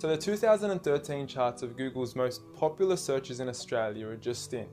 So the 2013 charts of Google's most popular searches in Australia are just in,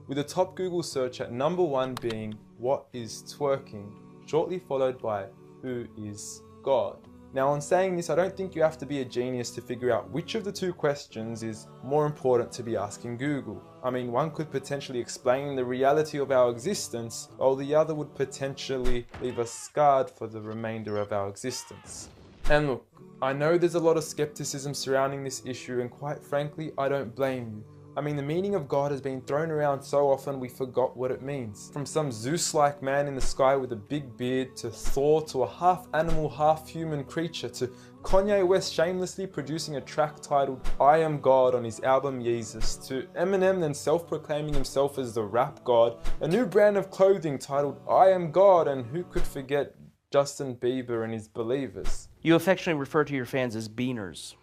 with the top Google search at number 1 being "What is twerking?", shortly followed by "Who is God?". Now, on saying this, I don't think you have to be a genius to figure out which of the two questions is more important to be asking Google. I mean, one could potentially explain the reality of our existence, while the other would potentially leave us scarred for the remainder of our existence. And look, I know there's a lot of skepticism surrounding this issue, and quite frankly, I don't blame you. I mean, the meaning of God has been thrown around so often we forgot what it means. From some Zeus-like man in the sky with a big beard, to Thor, to a half-animal, half-human creature, to Kanye West shamelessly producing a track titled "I Am God" on his album Yeezus, to Eminem then self-proclaiming himself as the rap god, a new brand of clothing titled "I Am God", and who could forget Justin Bieber and his Believers. You affectionately refer to your fans as beaners.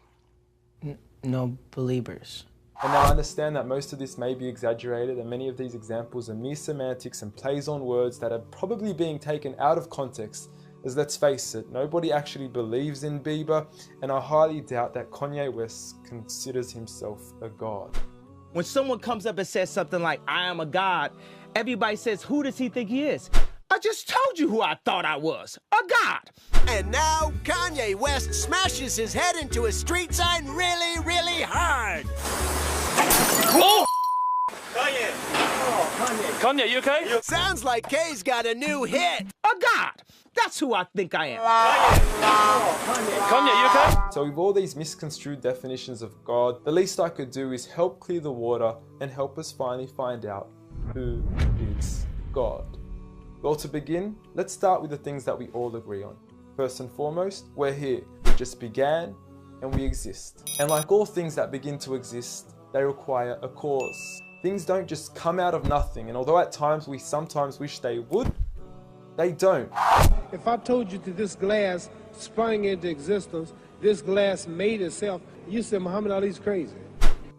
No, believers. And now I understand that most of this may be exaggerated, and many of these examples are mere semantics and plays on words that are probably being taken out of context, as let's face it, nobody actually believes in Bieber, and I highly doubt that Kanye West considers himself a god. When someone comes up and says something like, "I am a god," everybody says, "Who does he think he is?" I just told you who I thought I was, a god. And now Kanye West smashes his head into a street sign really, really hard. Oh! Kanye. Oh, Kanye. Kanye, you okay? Sounds like Kay's got a new hit. A god. That's who I think I am. Kanye, you okay? So with all these misconstrued definitions of God, the least I could do is help clear the water and help us finally find out who is God. Well, to begin, let's start with the things that we all agree on. First and foremost, we're here. We just began and we exist. And like all things that begin to exist, they require a cause. Things don't just come out of nothing, and although at times we sometimes wish they would, they don't. If I told you that this glass sprang into existence, this glass made itself, you said Muhammad Ali's crazy.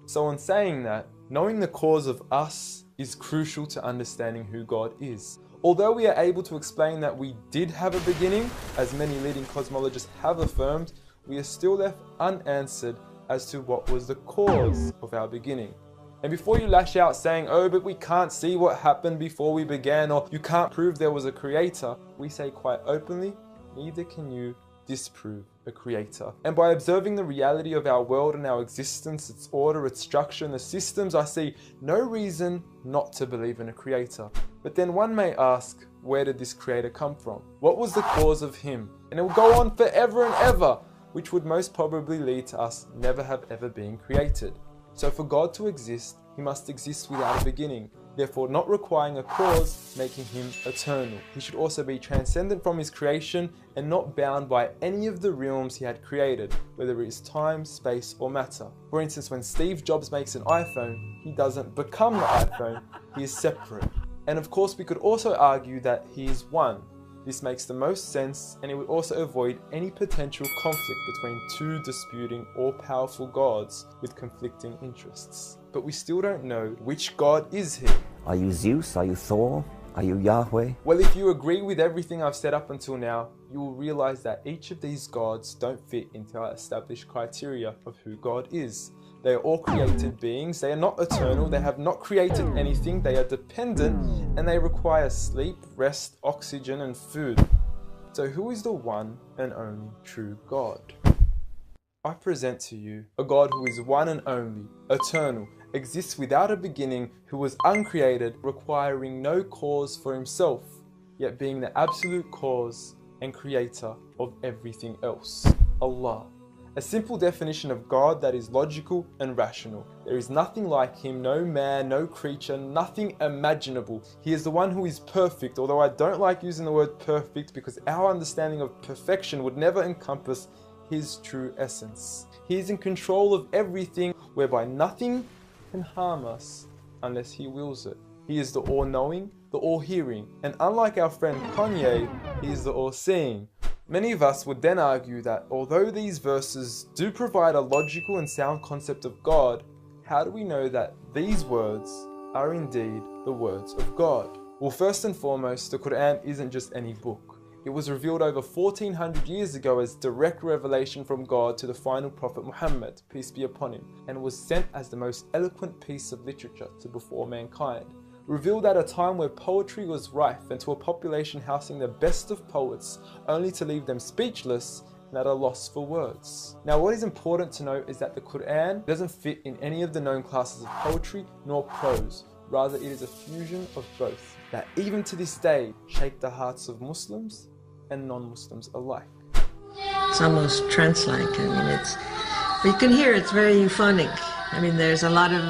So in saying that, knowing the cause of us is crucial to understanding who God is. Although we are able to explain that we did have a beginning, as many leading cosmologists have affirmed, we are still left unanswered as to what was the cause of our beginning. And before you lash out saying, "Oh, but we can't see what happened before we began," or "you can't prove there was a creator," we say quite openly, neither can you disprove a creator. And by observing the reality of our world and our existence, its order, its structure, and the systems, I see no reason not to believe in a creator. But then one may ask, where did this creator come from? What was the cause of him? And it will go on forever and ever, which would most probably lead to us never have ever been created. So for God to exist, he must exist without a beginning, therefore not requiring a cause, making him eternal. He should also be transcendent from his creation and not bound by any of the realms he had created, whether it is time, space, or matter. For instance, when Steve Jobs makes an iPhone, he doesn't become the iPhone, he is separate. And of course, we could also argue that he is one. This makes the most sense, and it would also avoid any potential conflict between two disputing all-powerful gods with conflicting interests. But we still don't know which God is he. Are you Zeus? Are you Thor? Are you Yahweh? Well, if you agree with everything I've said up until now, you will realize that each of these gods don't fit into our established criteria of who God is. They are all created beings, they are not eternal, they have not created anything, they are dependent, and they require sleep, rest, oxygen, and food. So who is the one and only true God? I present to you a God who is one and only, eternal, exists without a beginning, who was uncreated, requiring no cause for himself, yet being the absolute cause and creator of everything else. Allah. A simple definition of God that is logical and rational. There is nothing like him, no man, no creature, nothing imaginable. He is the one who is perfect, although I don't like using the word perfect because our understanding of perfection would never encompass his true essence. He is in control of everything, whereby nothing can harm us unless he wills it. He is the all-knowing, the all-hearing, and unlike our friend Kanye, he is the all-seeing. Many of us would then argue that although these verses do provide a logical and sound concept of God, how do we know that these words are indeed the words of God? Well, first and foremost, the Quran isn't just any book. It was revealed over 1400 years ago as direct revelation from God to the final prophet Muhammad, peace be upon him, and was sent as the most eloquent piece of literature to before mankind. Revealed at a time where poetry was rife and to a population housing the best of poets, only to leave them speechless and at a loss for words. Now what is important to note is that the Quran doesn't fit in any of the known classes of poetry nor prose. Rather, it is a fusion of both that even to this day shake the hearts of Muslims and non-Muslims alike. It's almost trance-like. I mean, you can hear it's very euphonic. I mean, there's a lot of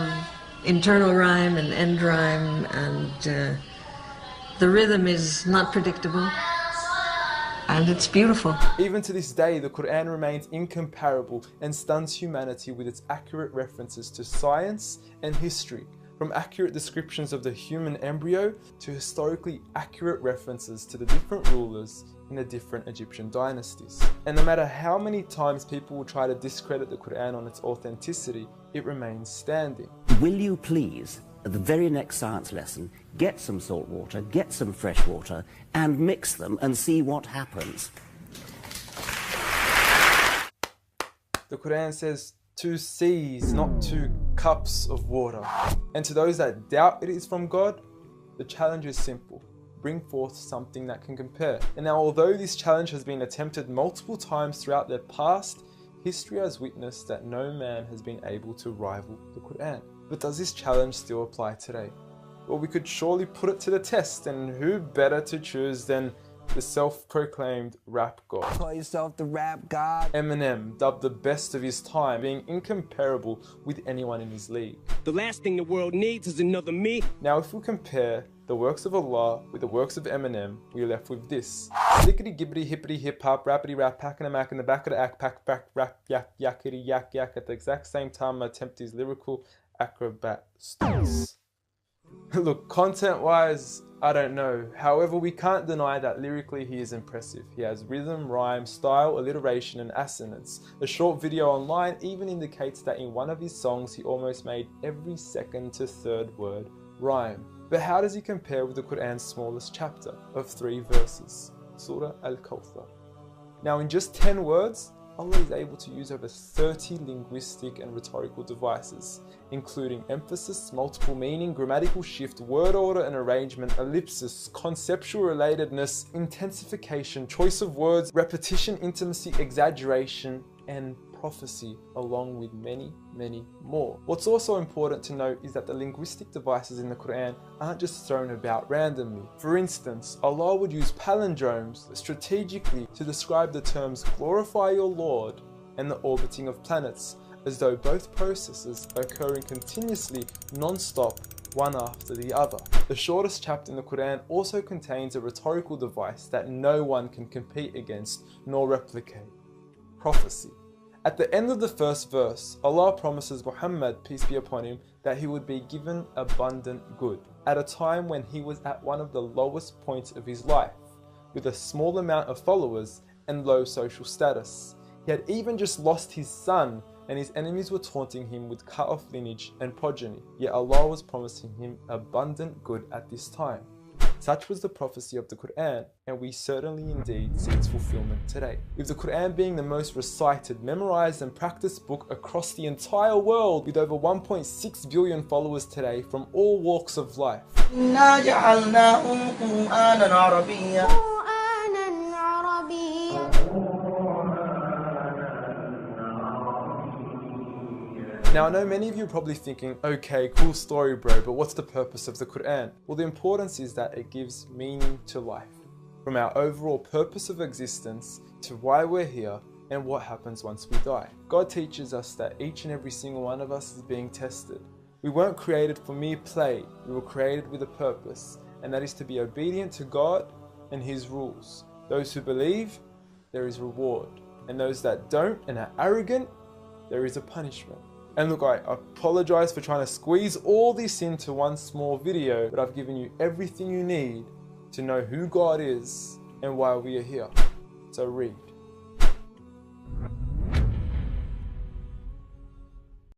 internal rhyme and end rhyme, and the rhythm is not predictable, and it's beautiful. Even to this day, the Quran remains incomparable and stuns humanity with its accurate references to science and history, from accurate descriptions of the human embryo to historically accurate references to the different rulers in the different Egyptian dynasties. And no matter how many times people will try to discredit the Quran on its authenticity, it remains standing. Will you please, at the very next science lesson, get some salt water, get some fresh water, and mix them and see what happens? The Quran says 2 seas, not 2 cups of water. And to those that doubt it is from God, the challenge is simple. Bring forth something that can compare. And now, although this challenge has been attempted multiple times throughout the past, history has witnessed that no man has been able to rival the Quran. But does this challenge still apply today? Well, we could surely put it to the test, and who better to choose than the self-proclaimed rap god. Call yourself the rap god. Eminem, dubbed the best of his time, being incomparable with anyone in his league. The last thing the world needs is another me. Now if we compare the works of Allah with the works of Eminem, we are left with this. Slickety gibbity hippity hip hop, rappity rap, packing a mac in the back of the act, pack back, rap, yak, yakety yak yak. At the exact same time I attempt these lyrical acrobat stunts. Look, content-wise, I don't know. However, we can't deny that lyrically he is impressive. He has rhythm, rhyme, style, alliteration, and assonance. A short video online even indicates that in one of his songs he almost made every second to third word rhyme. But how does he compare with the Quran's smallest chapter of 3 verses, Surah Al-Kawthar? Now in just 10 words, Allah is able to use over 30 linguistic and rhetorical devices, including emphasis, multiple meaning, grammatical shift, word order and arrangement, ellipsis, conceptual relatedness, intensification, choice of words, repetition, intimacy, exaggeration, and prophecy, along with many, many more. What's also important to note is that the linguistic devices in the Quran aren't just thrown about randomly. For instance, Allah would use palindromes strategically to describe the terms glorify your Lord and the orbiting of planets, as though both processes are occurring continuously, non-stop, one after the other. The shortest chapter in the Quran also contains a rhetorical device that no one can compete against nor replicate: prophecy. At the end of the first verse, Allah promises Muhammad, peace be upon him, that he would be given abundant good at a time when he was at one of the lowest points of his life, with a small amount of followers and low social status. He had even just lost his son, and his enemies were taunting him with cut-off lineage and progeny, yet Allah was promising him abundant good at this time. Such was the prophecy of the Quran, and we certainly indeed see its fulfillment today. With the Quran being the most recited, memorized and practiced book across the entire world, with over 1.6 billion followers today from all walks of life. Now I know many of you are probably thinking, okay, cool story bro, but what's the purpose of the Quran? Well, the importance is that it gives meaning to life. From our overall purpose of existence to why we're here and what happens once we die. God teaches us that each and every single one of us is being tested. We weren't created for mere play, we were created with a purpose, and that is to be obedient to God and His rules. Those who believe, there is reward, and those that don't and are arrogant, there is a punishment. And look, I apologize for trying to squeeze all this into one small video, but I've given you everything you need to know who God is and why we are here. So read.